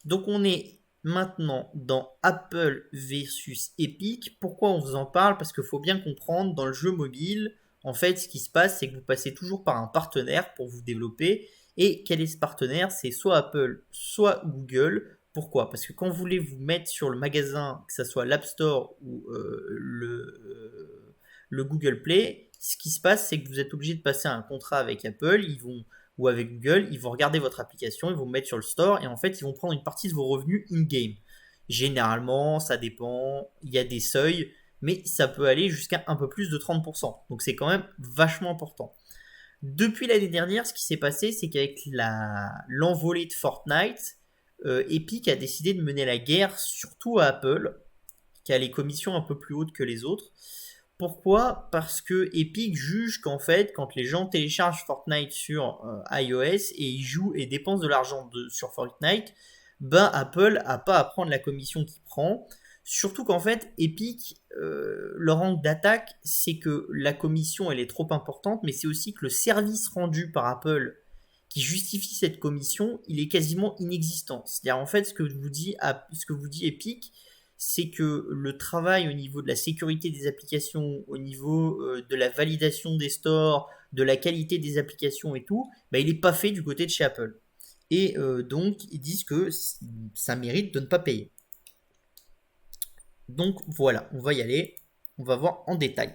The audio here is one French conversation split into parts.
Donc on est maintenant dans Apple versus Epic. Pourquoi on vous en parle? Parce qu'il faut bien comprendre, dans le jeu mobile, en fait, ce qui se passe, c'est que vous passez toujours par un partenaire pour vous développer. Et quel est ce partenaire? C'est soit Apple, soit Google. Pourquoi? Parce que quand vous voulez vous mettre sur le magasin, que ce soit l'App Store ou le Google Play, ce qui se passe, c'est que vous êtes obligé de passer un contrat avec Apple. Ils vont ou avec Google, ils vont regarder votre application, ils vont vous mettre sur le store et en fait, ils vont prendre une partie de vos revenus in-game. Généralement, ça dépend, il y a des seuils, mais ça peut aller jusqu'à un peu plus de 30%. Donc c'est quand même vachement important. Depuis l'année dernière, ce qui s'est passé, c'est qu'avec l'envolée de Fortnite, Epic a décidé de mener la guerre surtout à Apple, qui a les commissions un peu plus hautes que les autres. Pourquoi? Parce que Epic juge qu'en fait, quand les gens téléchargent Fortnite sur iOS et ils jouent et dépensent de l'argent sur Fortnite, ben Apple a pas à prendre la commission qu'il prend. Surtout qu'en fait, Epic, leur angle d'attaque, c'est que la commission elle est trop importante, mais c'est aussi que le service rendu par Apple qui justifie cette commission, il est quasiment inexistant. C'est-à-dire en fait ce que vous dit Epic, c'est que le travail au niveau de la sécurité des applications, au niveau de la validation des stores, de la qualité des applications et tout, bah, il n'est pas fait du côté de chez Apple. Et donc, ils disent que ça mérite de ne pas payer. Donc voilà, on va y aller, on va voir en détail.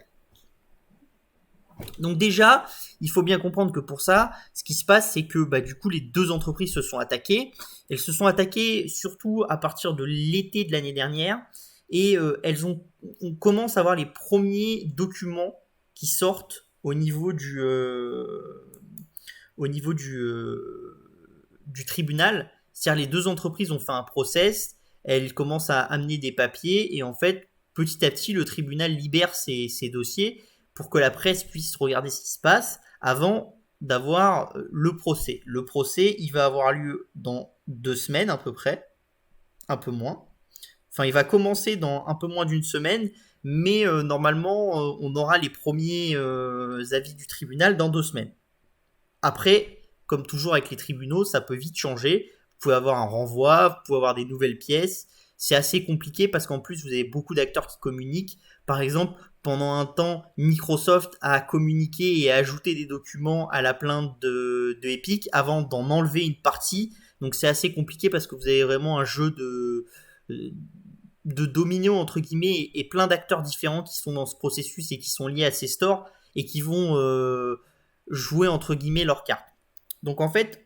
Donc déjà, il faut bien comprendre que pour ça, ce qui se passe, c'est que bah, du coup, les deux entreprises se sont attaquées. Elles se sont attaquées surtout à partir de l'été de l'année dernière. Et on commence à voir les premiers documents qui sortent au niveau du tribunal. C'est-à-dire les deux entreprises ont fait un process, elles commencent à amener des papiers et en fait, petit à petit, le tribunal libère ces dossiers pour que la presse puisse regarder ce qui se passe avant d'avoir le procès. Le procès, il va avoir lieu dans 2 semaines à peu près, un peu moins. Enfin, il va commencer dans un peu moins d'une semaine, mais normalement, on aura les premiers avis du tribunal dans 2 semaines. Après, comme toujours avec les tribunaux, ça peut vite changer. Vous pouvez avoir un renvoi, vous pouvez avoir des nouvelles pièces. C'est assez compliqué parce qu'en plus, vous avez beaucoup d'acteurs qui communiquent. Par exemple, pendant un temps, Microsoft a communiqué et a ajouté des documents à la plainte de Epic avant d'en enlever une partie. Donc c'est assez compliqué parce que vous avez vraiment un jeu de dominion entre guillemets et plein d'acteurs différents qui sont dans ce processus et qui sont liés à ces stores et qui vont jouer entre guillemets leurs cartes. Donc en fait,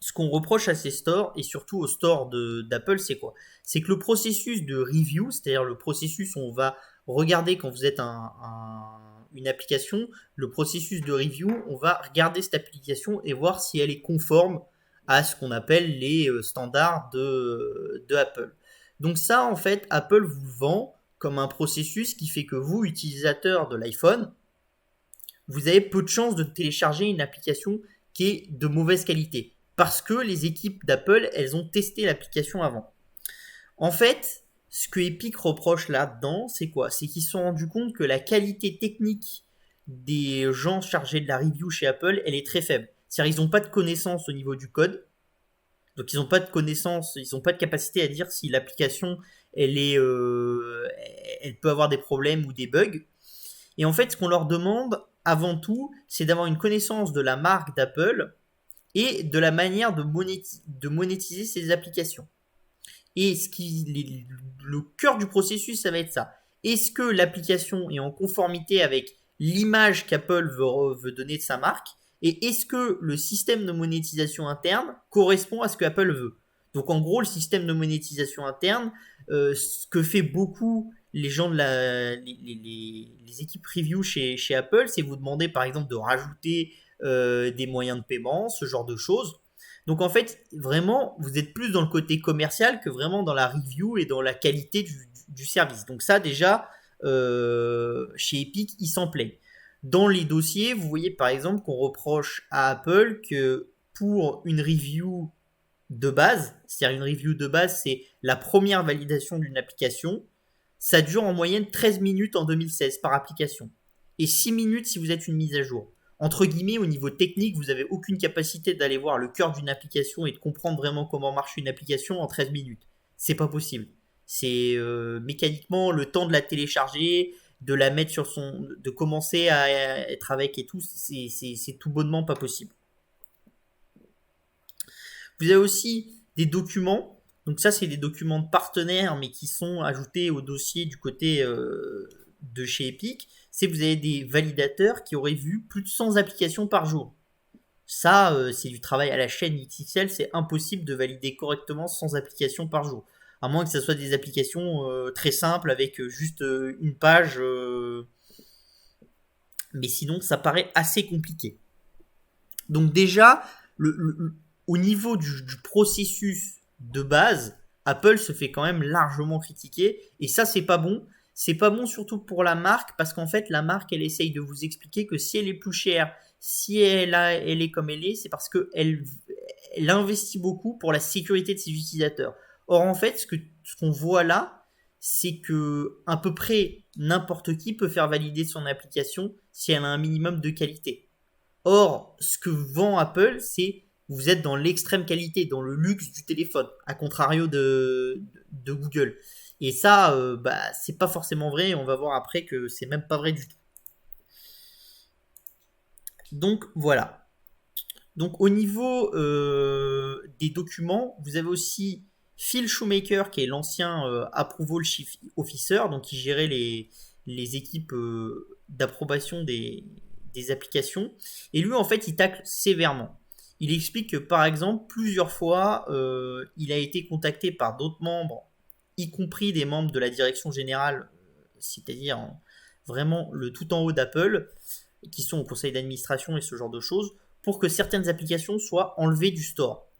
ce qu'on reproche à ces stores et surtout aux stores d'Apple, c'est quoi? C'est que le processus de review, c'est-à-dire le processus où on va regarder quand vous êtes une application, le processus de review, on va regarder cette application et voir si elle est conforme à ce qu'on appelle les standards de Apple. Donc ça, en fait, Apple vous vend comme un processus qui fait que vous, utilisateur de l'iPhone, vous avez peu de chances de télécharger une application qui est de mauvaise qualité. Parce que les équipes d'Apple, elles ont testé l'application avant. En fait, ce que Epic reproche là-dedans, c'est quoi? C'est qu'ils se sont rendus compte que la qualité technique des gens chargés de la review chez Apple, elle est très faible. C'est-à-dire qu'ils n'ont pas de connaissances au niveau du code. Donc ils n'ont pas de connaissances, ils n'ont pas de capacité à dire si l'application, elle peut avoir des problèmes ou des bugs. Et en fait, ce qu'on leur demande avant tout, c'est d'avoir une connaissance de la marque d'Apple et de la manière de monétiser ces applications. Et le cœur du processus, ça va être ça. Est-ce que l'application est en conformité avec l'image qu'Apple veut donner de sa marque? Et est-ce que le système de monétisation interne correspond à ce que Apple veut? Donc en gros, le système de monétisation interne, ce que fait beaucoup les gens les équipes review chez Apple, c'est vous demander par exemple de rajouter des moyens de paiement, ce genre de choses. Donc en fait, vraiment, vous êtes plus dans le côté commercial que vraiment dans la review et dans la qualité du service. Donc ça déjà, chez Epic, ils s'en plaignent. Dans les dossiers, vous voyez par exemple qu'on reproche à Apple que pour une review de base, c'est-à-dire une review de base, c'est la première validation d'une application, ça dure en moyenne 13 minutes en 2016 par application. Et 6 minutes si vous êtes une mise à jour. entre guillemets, au niveau technique, vous n'avez aucune capacité d'aller voir le cœur d'une application et de comprendre vraiment comment marche une application en 13 minutes. C'est pas possible. C'est mécaniquement le temps de la télécharger, de la mettre sur son, de commencer à être avec et tout, c'est tout bonnement pas possible. Vous avez aussi des documents. Donc ça, c'est des documents de partenaires, mais qui sont ajoutés au dossier du côté de chez Epic. C'est que vous avez des validateurs qui auraient vu plus de 100 applications par jour. Ça, c'est du travail à la chaîne XXL. C'est impossible de valider correctement 100 applications par jour. À moins que ce soit des applications très simples avec juste une page. Mais sinon, ça paraît assez compliqué. Donc déjà, au niveau du processus de base, Apple se fait quand même largement critiquer. Et ça, c'est pas bon. C'est pas bon surtout pour la marque, parce qu'en fait, la marque, elle essaye de vous expliquer que si elle est plus chère, si elle est comme elle est, c'est parce qu'elle investit beaucoup pour la sécurité de ses utilisateurs. Or, en fait, ce qu'on voit là, c'est que à peu près n'importe qui peut faire valider son application si elle a un minimum de qualité. Or, ce que vend Apple, c'est vous êtes dans l'extrême qualité, dans le luxe du téléphone, à contrario de Google. Et ça, c'est pas forcément vrai. On va voir après que c'est même pas vrai du tout. Donc voilà. Donc au niveau des documents, vous avez aussi Phil Shoemaker, qui est l'ancien Approval Chief Officer, donc qui gérait les équipes d'approbation des applications. Et lui, en fait, il tacle sévèrement. Il explique que, par exemple, plusieurs fois, il a été contacté par d'autres membres, y compris des membres de la direction générale, c'est-à-dire vraiment le tout en haut d'Apple, qui sont au conseil d'administration et ce genre de choses, pour que certaines applications soient enlevées du store.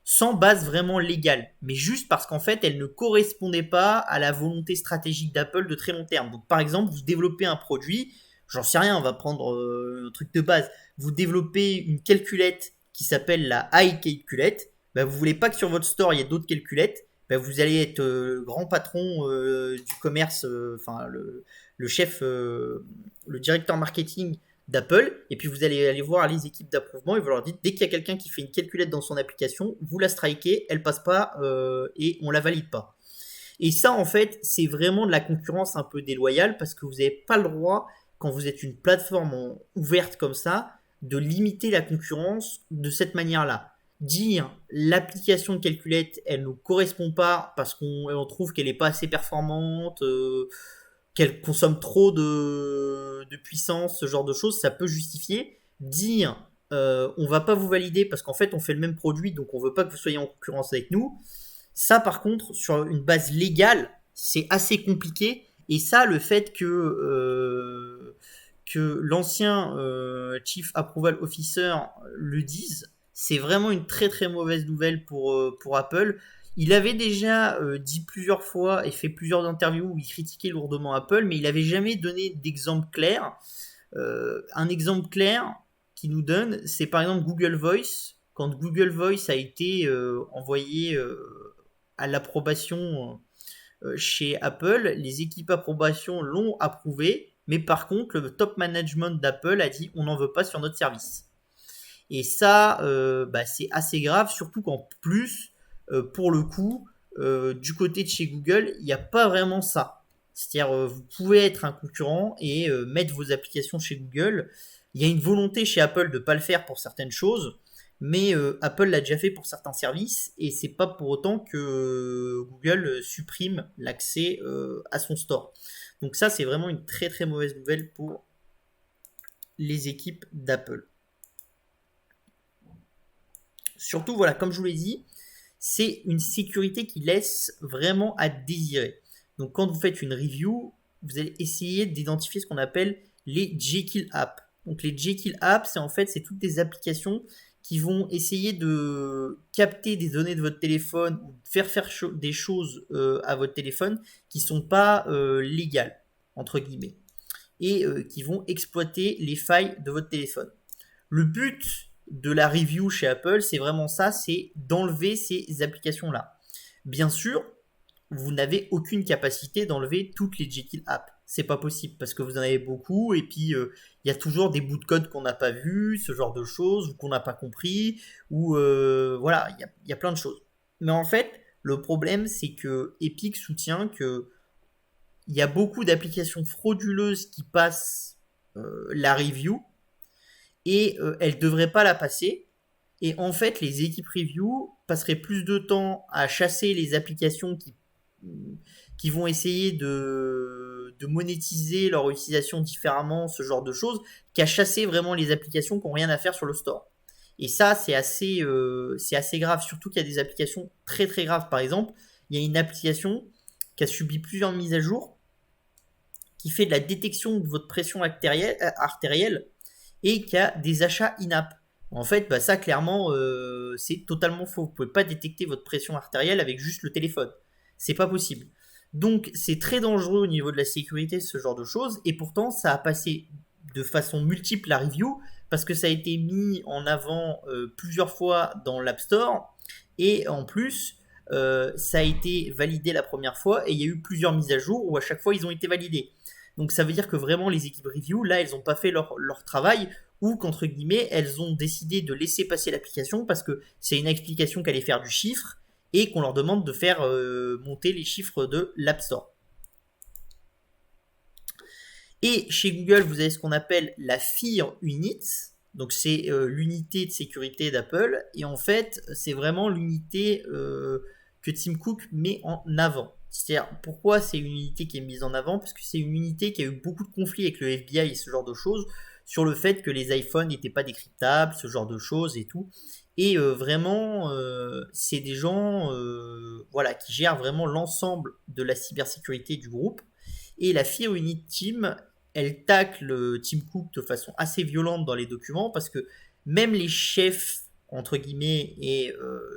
Sans base vraiment légale, mais juste parce qu'en fait, elles ne correspondaient pas à la volonté stratégique d'Apple de très long terme. Donc par exemple, vous développez un produit, j'en sais rien, on va prendre un truc de base, vous développez une calculette qui s'appelle la iCalculette, vous voulez pas que sur votre store il y ait d'autres calculettes, vous allez être grand patron du commerce, le chef, le directeur marketing d'Apple, et puis vous allez aller voir les équipes d'approuvement et vous leur dites, dès qu'il y a quelqu'un qui fait une calculette dans son application, vous la strikez, elle passe pas et on la valide pas. Et ça, en fait, c'est vraiment de la concurrence un peu déloyale, parce que vous n'avez pas le droit, quand vous êtes une plateforme ouverte comme ça, de limiter la concurrence de cette manière-là. Dire l'application de calculette, elle ne correspond pas parce qu'on trouve qu'elle n'est pas assez performante, qu'elle consomme trop de puissance, ce genre de choses, ça peut justifier. Dire on va pas vous valider parce qu'en fait on fait le même produit, donc on veut pas que vous soyez en concurrence avec nous. Ça, par contre, sur une base légale, c'est assez compliqué. Et ça, le fait que l'ancien Chief Approval Officer le dise, c'est vraiment une très très mauvaise nouvelle pour Apple. Il avait déjà dit plusieurs fois et fait plusieurs interviews où il critiquait lourdement Apple, mais il n'avait jamais donné d'exemple clair. Un exemple clair qu'il nous donne, c'est par exemple Google Voice. Quand Google Voice a été envoyé à l'approbation chez Apple, les équipes approbation l'ont approuvé, mais par contre, le top management d'Apple a dit on n'en veut pas sur notre service. Et ça, c'est assez grave, surtout qu'en plus, pour le coup, du côté de chez Google, il n'y a pas vraiment ça. C'est-à-dire, vous pouvez être un concurrent et mettre vos applications chez Google. Il y a une volonté chez Apple de ne pas le faire pour certaines choses, mais Apple l'a déjà fait pour certains services, et c'est pas pour autant que Google supprime l'accès à son store. Donc ça, c'est vraiment une très très mauvaise nouvelle pour les équipes d'Apple. Surtout, voilà, comme je vous l'ai dit, c'est une sécurité qui laisse vraiment à désirer. Donc quand vous faites une review, vous allez essayer d'identifier ce qu'on appelle les Jekyll apps. Donc les Jekyll apps, c'est toutes des applications qui vont essayer de capter des données de votre téléphone ou faire des choses à votre téléphone qui ne sont pas légales, entre guillemets, et qui vont exploiter les failles de votre téléphone. Le but de la review chez Apple, c'est vraiment ça, c'est d'enlever ces applications-là. Bien sûr, vous n'avez aucune capacité d'enlever toutes les Jekyll apps. c'est pas possible parce que vous en avez beaucoup et puis il y a toujours des bouts de code qu'on n'a pas vus, ce genre de choses, ou qu'on n'a pas compris, ou voilà, il y a plein de choses. Mais en fait, le problème, c'est que Epic soutient que il y a beaucoup d'applications frauduleuses qui passent la review et elles ne devraient pas la passer. Et en fait, les équipes review passeraient plus de temps à chasser les applications qui vont essayer de monétiser leur utilisation différemment, ce genre de choses, qu'à chasser vraiment les applications qui n'ont rien à faire sur le store. Et ça, c'est assez grave, surtout qu'il y a des applications très très graves. Par exemple, il y a une application qui a subi plusieurs mises à jour, qui fait de la détection de votre pression artérielle et qui a des achats in-app. En fait, bah, ça clairement, c'est totalement faux. Vous ne pouvez pas détecter votre pression artérielle avec juste le téléphone. C'est pas possible. Donc c'est très dangereux au niveau de la sécurité, ce genre de choses. Et pourtant, ça a passé de façon multiple la review parce que ça a été mis en avant plusieurs fois dans l'App Store. Et en plus, ça a été validé la première fois et il y a eu plusieurs mises à jour où à chaque fois ils ont été validés. Donc ça veut dire que vraiment les équipes review, là, elles n'ont pas fait leur travail ou qu'entre guillemets, elles ont décidé de laisser passer l'application parce que c'est une application qui allait faire du chiffre et qu'on leur demande de faire monter les chiffres de l'App Store. Et chez Google, vous avez ce qu'on appelle la Fear Unit. Donc c'est l'unité de sécurité d'Apple. Et en fait, c'est vraiment l'unité que Tim Cook met en avant. C'est-à-dire, pourquoi c'est une unité qui est mise en avant? Parce que c'est une unité qui a eu beaucoup de conflits avec le FBI et ce genre de choses, sur le fait que les iPhones n'étaient pas décryptables, ce genre de choses et tout. Et vraiment, c'est des gens voilà, qui gèrent vraiment l'ensemble de la cybersécurité du groupe. Et la Fear Unit Team, elle tacle Tim Cook de façon assez violente dans les documents parce que même les chefs, entre guillemets, et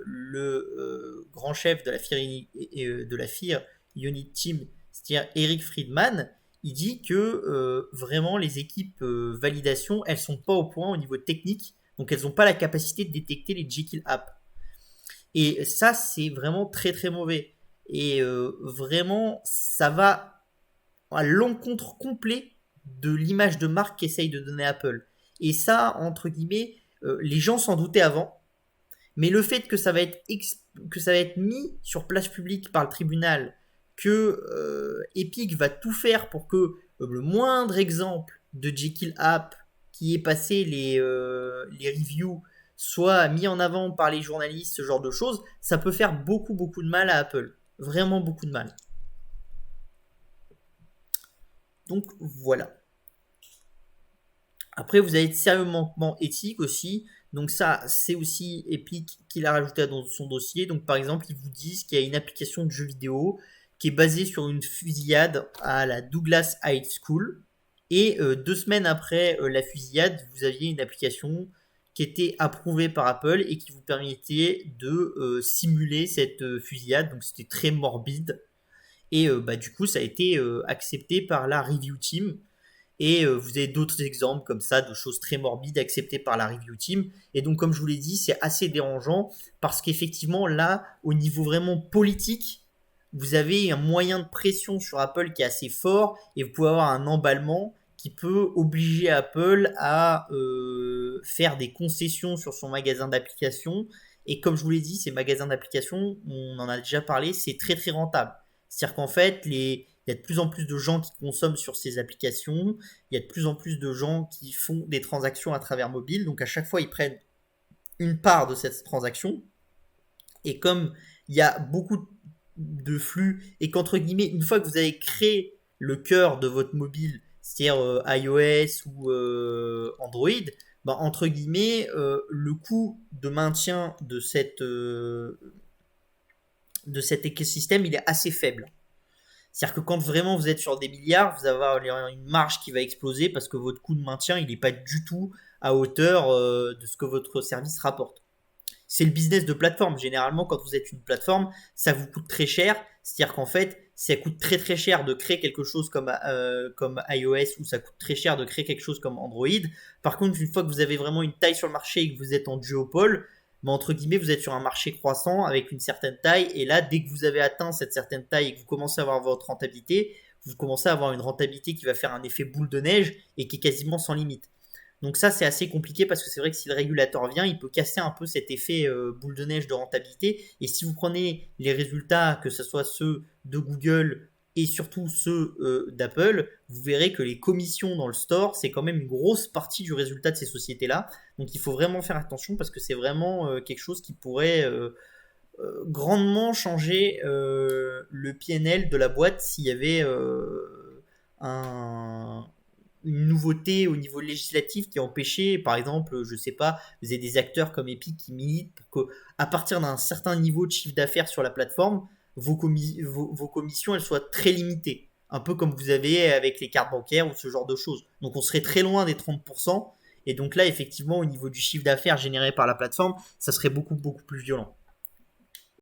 le grand chef de la Fear Unit Team, c'est-à-dire Eric Friedman, il dit que vraiment les équipes validation, elles sont pas au point au niveau technique, donc elles n'ont pas la capacité de détecter les Jekyll Apps. Et ça, c'est vraiment très très mauvais. Et vraiment, ça va à l'encontre complet de l'image de marque qu'essaye de donner Apple. Et ça, entre guillemets, les gens s'en doutaient avant, mais le fait que que ça va être mis sur place publique par le tribunal, que Epic va tout faire pour que le moindre exemple de Jekyll App qui ait passé les reviews soit mis en avant par les journalistes, ce genre de choses, ça peut faire beaucoup beaucoup de mal à Apple. Vraiment beaucoup de mal. Donc voilà. Après, vous avez de sérieux manquements éthiques aussi. Donc ça, c'est aussi Epic qui l'a rajouté dans son dossier. Donc par exemple, ils vous disent qu'il y a une application de jeu vidéo qui est basée sur une fusillade à la Douglas High School. Et 2 semaines après la fusillade, vous aviez une application qui était approuvée par Apple et qui vous permettait de simuler cette fusillade. Donc c'était très morbide. Et bah, du coup, ça a été accepté par la review team. Et vous avez d'autres exemples comme ça de choses très morbides acceptées par la review team. Et donc, comme je vous l'ai dit, c'est assez dérangeant parce qu'effectivement, là, au niveau vraiment politique, vous avez un moyen de pression sur Apple qui est assez fort et vous pouvez avoir un emballement qui peut obliger Apple à faire des concessions sur son magasin d'applications. Et comme je vous l'ai dit, ces magasins d'applications, on en a déjà parlé, c'est très très rentable. C'est-à-dire qu'en fait, il y a de plus en plus de gens qui consomment sur ces applications, il y a de plus en plus de gens qui font des transactions à travers mobile, donc à chaque fois ils prennent une part de cette transaction, et comme il y a beaucoup de flux, et qu'entre guillemets, une fois que vous avez créé le cœur de votre mobile, c'est-à-dire iOS ou Android, bah, entre guillemets, le coût de maintien de cet écosystème, il est assez faible. C'est-à-dire que quand vraiment vous êtes sur des milliards, vous allez avoir une marge qui va exploser parce que votre coût de maintien, il n'est pas du tout à hauteur de ce que votre service rapporte. C'est le business de plateforme. Généralement, quand vous êtes une plateforme, ça vous coûte très cher. C'est-à-dire qu'en fait, ça coûte très très cher de créer quelque chose comme iOS ou ça coûte très cher de créer quelque chose comme Android. Par contre, une fois que vous avez vraiment une taille sur le marché et que vous êtes en duopole, mais entre guillemets, vous êtes sur un marché croissant avec une certaine taille. Et là, dès que vous avez atteint cette certaine taille et que vous commencez à avoir votre rentabilité, vous commencez à avoir une rentabilité qui va faire un effet boule de neige et qui est quasiment sans limite. Donc ça, c'est assez compliqué parce que c'est vrai que si le régulateur vient, il peut casser un peu cet effet boule de neige de rentabilité. Et si vous prenez les résultats, que ce soit ceux de Google et surtout ceux d'Apple, vous verrez que les commissions dans le store, c'est quand même une grosse partie du résultat de ces sociétés-là. Donc il faut vraiment faire attention parce que c'est vraiment quelque chose qui pourrait grandement changer le PNL de la boîte s'il y avait un, une nouveauté au niveau législatif qui empêchait, par exemple, je sais pas, vous avez des acteurs comme Epic qui militent pour que, à partir d'un certain niveau de chiffre d'affaires sur la plateforme, vos commissions elles soient très limitées. Un peu comme vous avez avec les cartes bancaires ou ce genre de choses. Donc on serait très loin des 30%. Et donc là, effectivement, au niveau du chiffre d'affaires généré par la plateforme, ça serait beaucoup, beaucoup plus violent.